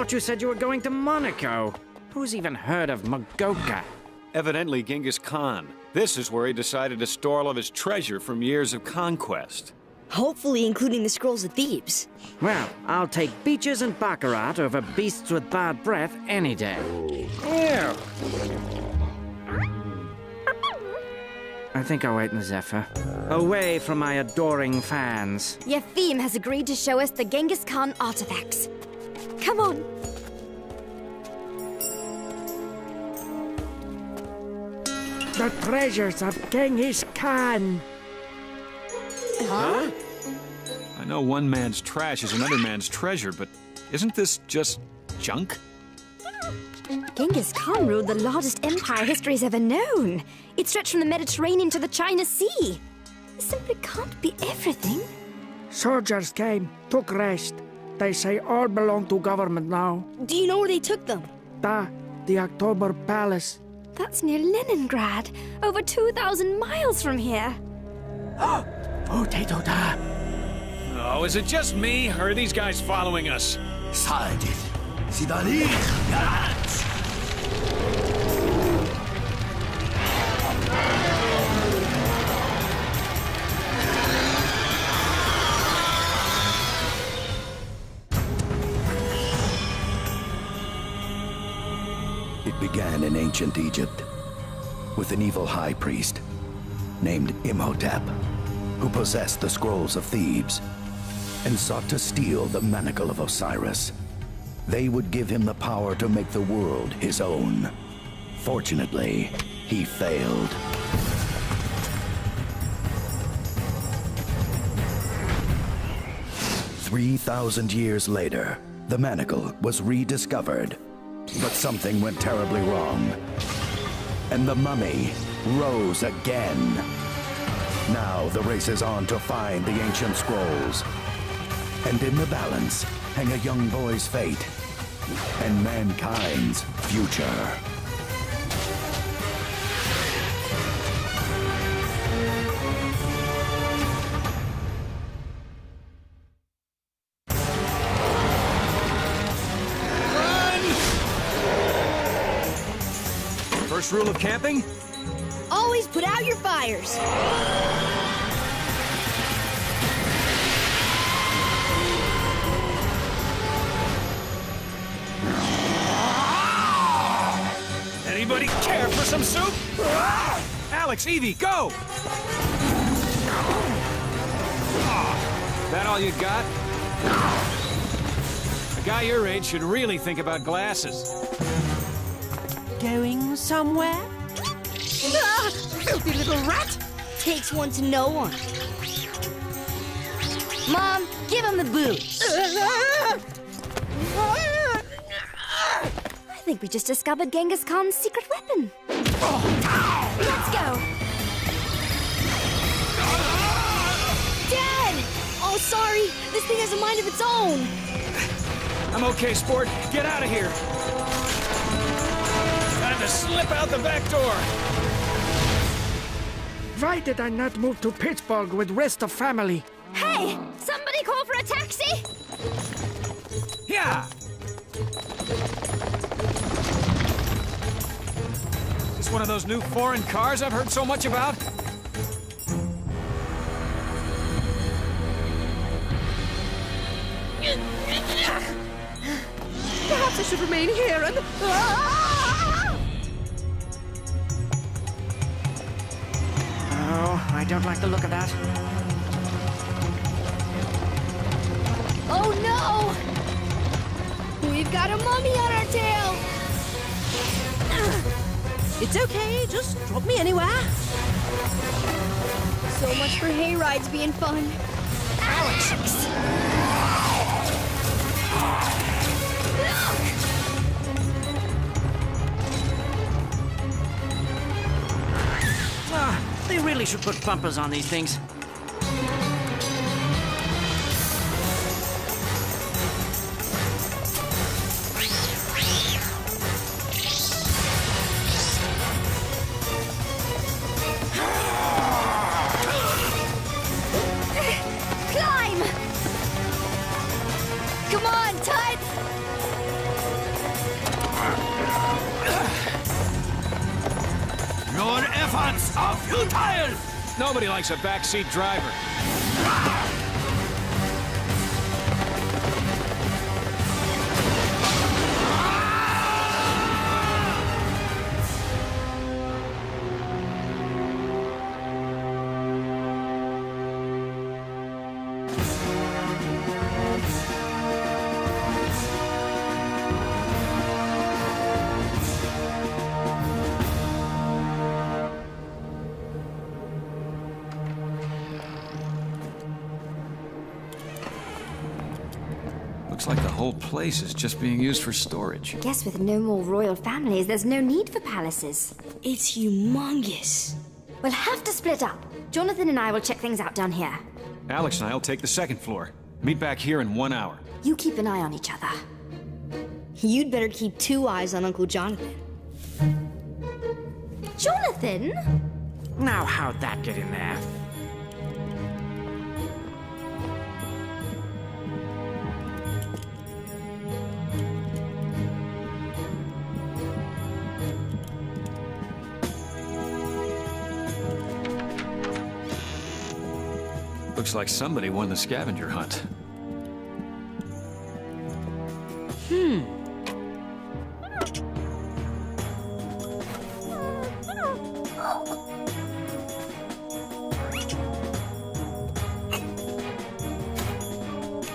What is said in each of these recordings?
thought you said you were going to Monaco. Who's even heard of Magoka? Evidently Genghis Khan. This is where he decided to store all of his treasure from years of conquest. Hopefully including the scrolls of Thebes. Well, I'll take beaches and baccarat over beasts with bad breath any day. Ew. I think I'll wait in Zephyr. Away from my adoring fans. Yeah, Phim has agreed to show us the Genghis Khan artifacts. Come on. The treasures of Genghis Khan. Huh? I know one man's trash is another man's treasure, but isn't this just junk? Genghis Khan ruled the largest empire history's ever known. It stretched from the Mediterranean to the China Sea. This simply can't be everything. Soldiers came, took rest. They say all belong to government now. Do you know where they took them? The October Palace. That's near Leningrad, over 2,000 miles from here. Oh, Tato da. Oh, is it just me, or are these guys following us? It began in ancient Egypt with an evil high priest named Imhotep, who possessed the scrolls of Thebes and sought to steal the manacle of Osiris. They would give him the power to make the world his own. Fortunately, he failed. "3,000 years later, the manacle was rediscovered, but something went terribly wrong, and the mummy rose again. Now the race is on to find the ancient scrolls, and in the balance hang a young boy's fate and mankind's future." First rule of camping? Always put out your fires. Anybody care for some soup? Alex, Evie, go! That all you got? A guy your age should really think about glasses. Going somewhere? Ah, filthy little rat! Takes one to know one. Mom, give him the boot. I think we just discovered Genghis Khan's secret weapon. Let's go. Dad! Oh, sorry. This thing has a mind of its own. I'm okay, sport. Get out of here. Time to slip out the back door. Why did I not move to Pittsburgh with rest of family? Hey! Somebody call for a taxi! Yeah! Is this one of those new foreign cars I've heard so much about? Perhaps I should remain here and... Oh, I don't like the look of that. Oh no! We've got a mummy on our tail! It's okay, just drop me anywhere. So much for hay rides being fun. Alex! They really should put bumpers on these things. Climb! Come on, Tut! Pursuits are futile! Nobody likes a backseat driver. Looks like the whole place is just being used for storage. Guess with no more royal families, there's no need for palaces. It's humongous. We'll have to split up. Jonathan and I will check things out down here. Alex and I will take the second floor. Meet back here in 1 hour. You keep an eye on each other. You'd better keep 2 eyes on Uncle Jonathan. Jonathan? Now how'd that get in there? Looks like somebody won the scavenger hunt.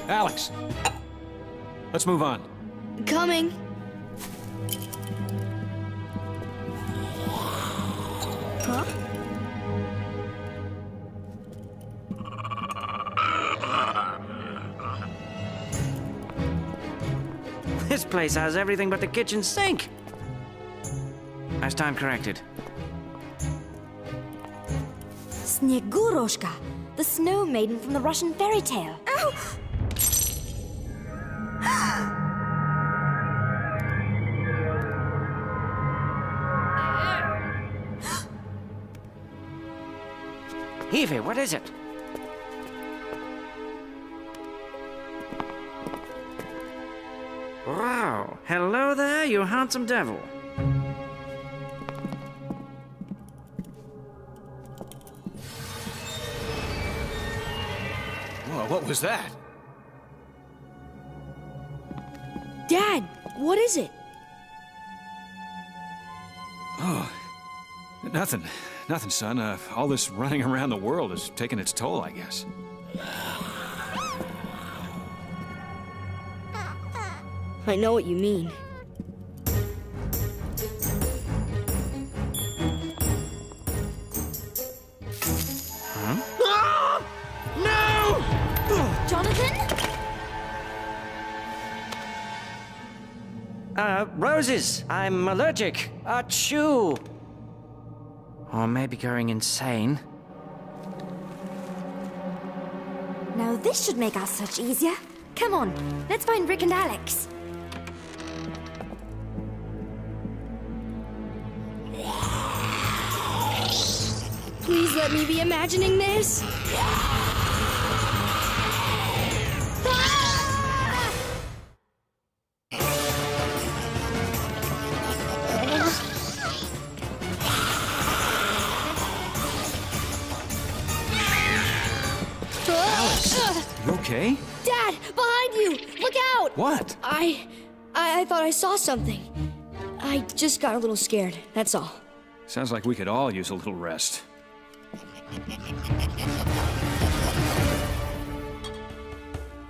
Alex! Let's move on. Coming. Huh? This place has everything but the kitchen sink. Nice time corrected. Sneguroshka, the snow maiden from the Russian fairy tale. Ow! Evie, what is it? Wow. Hello there, you handsome devil. Whoa, what was that? Dad, what is it? Oh, nothing. Nothing, son. All this running around the world is taking its toll, I guess. I know what you mean. Jonathan? Roses. I'm allergic. Achoo. Or maybe going insane. Now this should make our search easier. Come on, let's find Rick and Alex. Please let me be imagining this. You okay? Dad, behind you! Look out! What? I thought I saw something. I just got a little scared, that's all. Sounds like we could all use a little rest.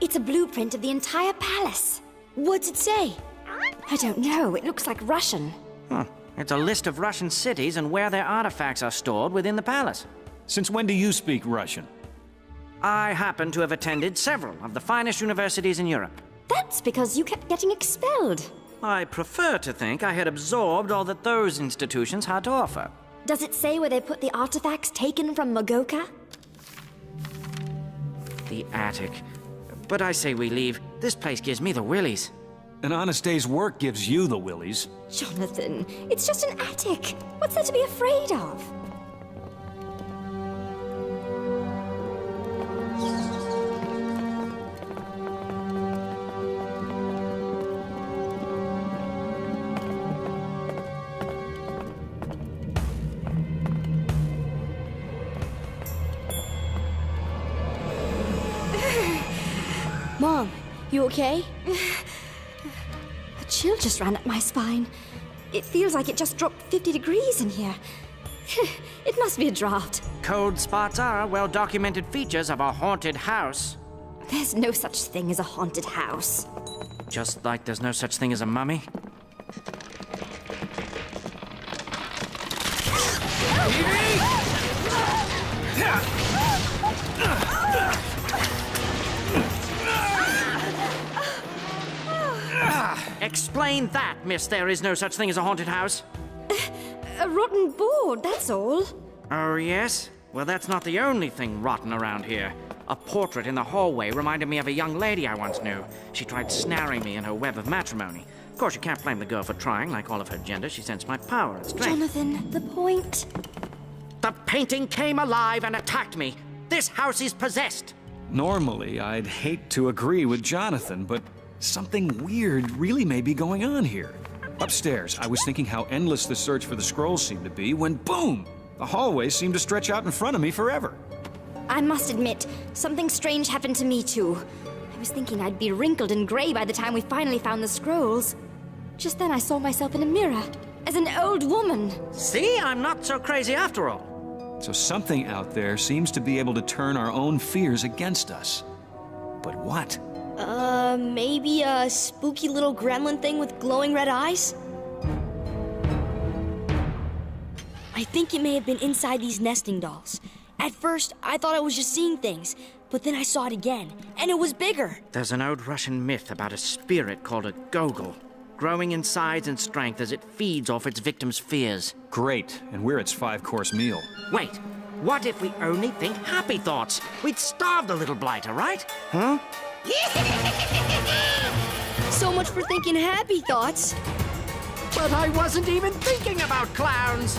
It's a blueprint of the entire palace. What's it say? I don't know, it looks like Russian. It's a list of Russian cities and where their artifacts are stored within the palace. Since when do you speak Russian? I happen to have attended several of the finest universities in Europe. That's because you kept getting expelled. I prefer to think I had absorbed all that those institutions had to offer. Does it say where they put the artifacts taken from Magoka? The attic. But I say we leave. This place gives me the willies. An honest day's work gives you the willies. Jonathan, it's just an attic. What's there to be afraid of? You okay? A chill just ran up my spine. It feels like it just dropped 50 degrees in here. It must be a draft. Cold spots are well-documented features of a haunted house. There's no such thing as a haunted house. Just like there's no such thing as a mummy. Explain that, miss. There is no such thing as a haunted house. A rotten board, that's all. Oh, yes? Well, that's not the only thing rotten around here. A portrait in the hallway reminded me of a young lady I once knew. She tried snaring me in her web of matrimony. Of course, you can't blame the girl for trying. Like all of her gender, she sensed my power and strength. Jonathan, the point. The painting came alive and attacked me. This house is possessed. Normally, I'd hate to agree with Jonathan, but something weird really may be going on here. Upstairs, I was thinking how endless the search for the scrolls seemed to be when, boom! The hallway seemed to stretch out in front of me forever. I must admit, something strange happened to me too. I was thinking I'd be wrinkled and gray by the time we finally found the scrolls. Just then I saw myself in a mirror, as an old woman. See, I'm not so crazy after all. So something out there seems to be able to turn our own fears against us. But what? Maybe a spooky little gremlin thing with glowing red eyes? I think it may have been inside these nesting dolls. At first, I thought I was just seeing things, but then I saw it again, and it was bigger. There's an old Russian myth about a spirit called a gogol, growing in size and strength as it feeds off its victims' fears. Great, and we're its 5-course meal. Wait, what if we only think happy thoughts? We'd starve the little blighter, right? Huh? So much for thinking happy thoughts. But I wasn't even thinking about clowns!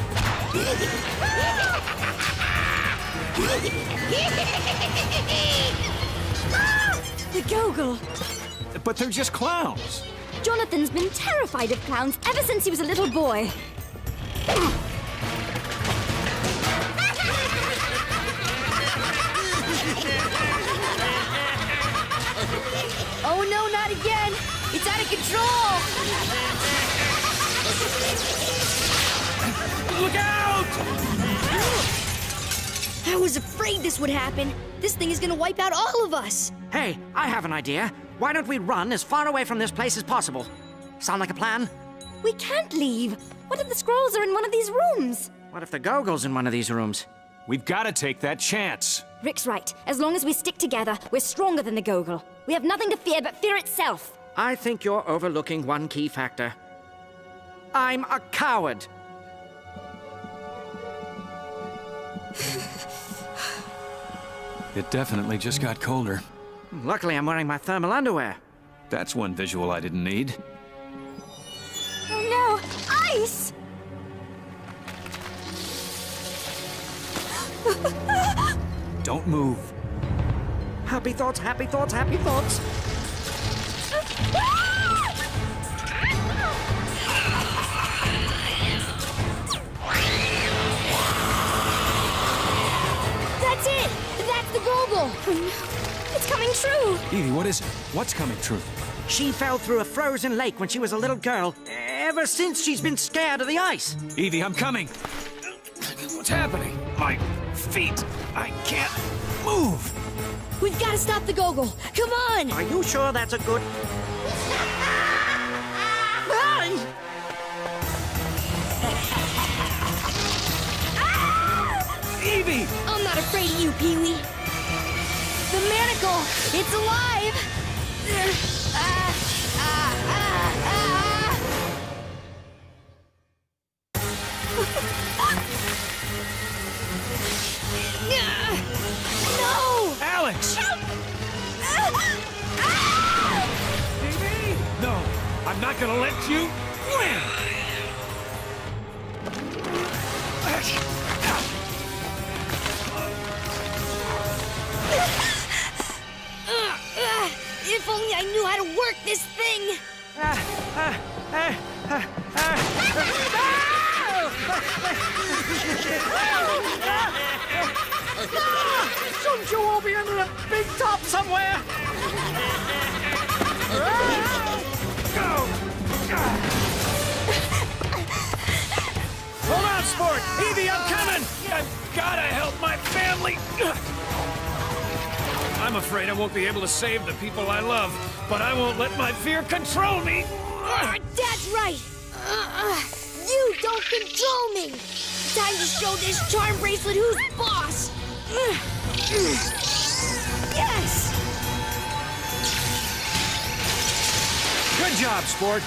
The gogol. But they're just clowns. Jonathan's been terrified of clowns ever since he was a little boy. Oh no, not again! It's out of control! Look out! I was afraid this would happen. This thing is gonna wipe out all of us. Hey, I have an idea. Why don't we run as far away from this place as possible? Sound like a plan? We can't leave. What if the scrolls are in one of these rooms? What if the gogol's in one of these rooms? We've got to take that chance. Rick's right. As long as we stick together, we're stronger than the gogol. We have nothing to fear but fear itself. I think you're overlooking one key factor. I'm a coward. It definitely just got colder. Luckily, I'm wearing my thermal underwear. That's one visual I didn't need. Oh no! Ice! Don't move. Happy thoughts, happy thoughts, happy thoughts. That's it! That's the gogol! Oh no! It's coming true! Evie, what is it? What's coming true? She fell through a frozen lake when she was a little girl. Ever since, she's been scared of the ice. Evie, I'm coming. What's happening? My feet. I can't move. We've got to stop the gogol. Come on! Are you sure that's a good... Evie! I'm not afraid of you, Pee-wee. The manacle! It's alive! No! Alex! Evie! No, I'm not gonna let you win! If only I knew how to work this thing! Shouldn't you all be under a big top somewhere? sport! Evie, I'm coming! I've gotta help my family! I'm afraid I won't be able to save the people I love, but I won't let my fear control me! That's right! You don't control me! Time to show this charm bracelet who's boss! Yes! Good job, sport!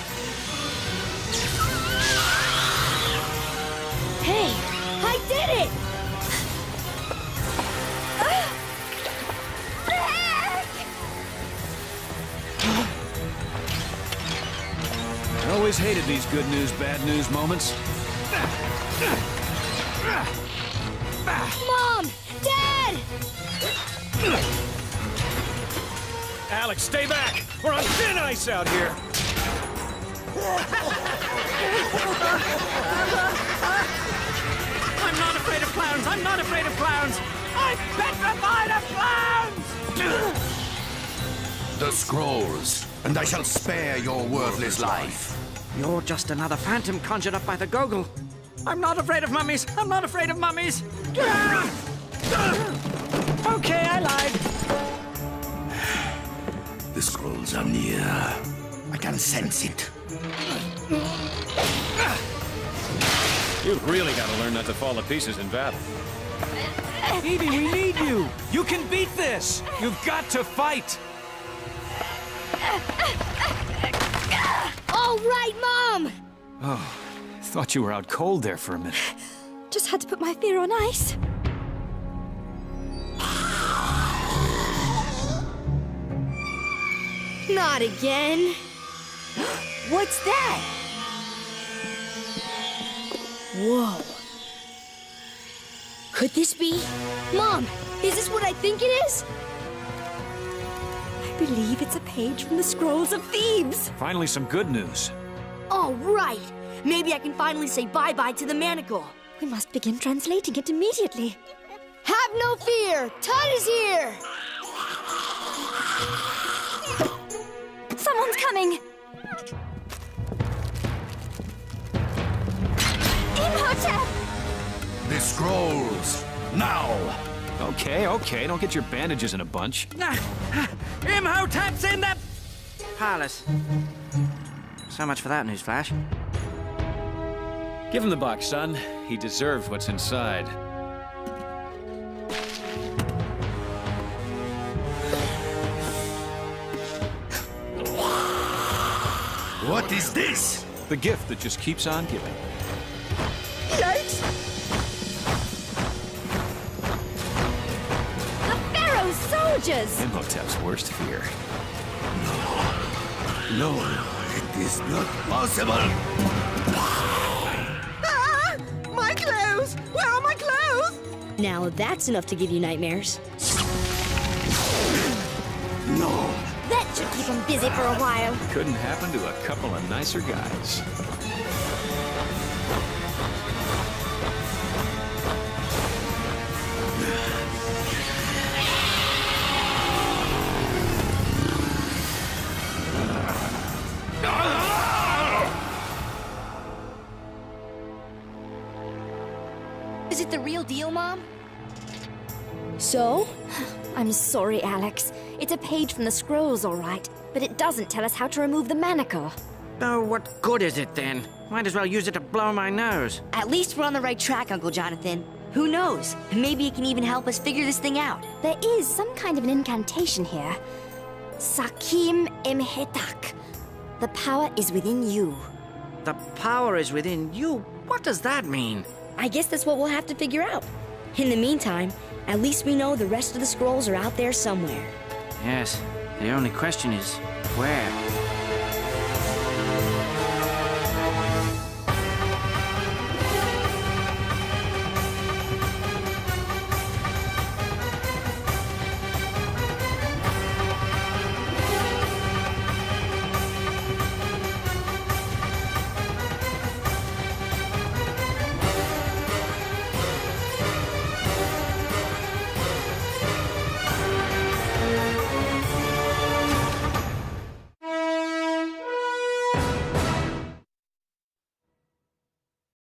Hey, I did it! I always hated these good news, bad news moments. Mom! Dad! Alex, stay back! We're on thin ice out here! I'm not afraid of clowns! I'm not afraid of clowns! I'm petrified of clowns! The scrolls, and I shall spare your worthless life. You're just another phantom conjured up by the Gogol. I'm not afraid of mummies! I'm not afraid of mummies! Okay, I lied. The scrolls are near. I can sense it. You've really got to learn not to fall to pieces in battle. Evie, we need you! You can beat this! You've got to fight! All right, Mom! Oh, thought you were out cold there for a minute. Just had to put my fear on ice. Not again. What's that? Whoa. Could this be? Mom, is this what I think it is? I believe it's a page from the Scrolls of Thebes. Finally, some good news. All right. Maybe I can finally say bye-bye to the manacle. We must begin translating it immediately. Have no fear! Todd is here! Someone's coming! Imhotep! The scrolls, now! Okay, don't get your bandages in a bunch. Imhotep's in the palace. So much for that newsflash. Give him the box, son. He deserves what's inside. What is this? The gift that just keeps on giving. Yikes! The Pharaoh's soldiers! Imhotep's worst fear. No, it is not possible. Ah! My clothes! Where are my clothes? Now that's enough to give you nightmares. No. That should keep him busy for a while. Couldn't happen to a couple of nicer guys. Is it the real deal, Mom? So? I'm sorry, Alex. It's a page from the Scrolls, all right. But it doesn't tell us how to remove the manacle. Oh, what good is it then? Might as well use it to blow my nose. At least we're on the right track, Uncle Jonathan. Who knows? Maybe it can even help us figure this thing out. There is some kind of an incantation here. Sakim Imhetak. The power is within you. The power is within you? What does that mean? I guess that's what we'll have to figure out. In the meantime, at least we know the rest of the scrolls are out there somewhere. Yes, the only question is, where?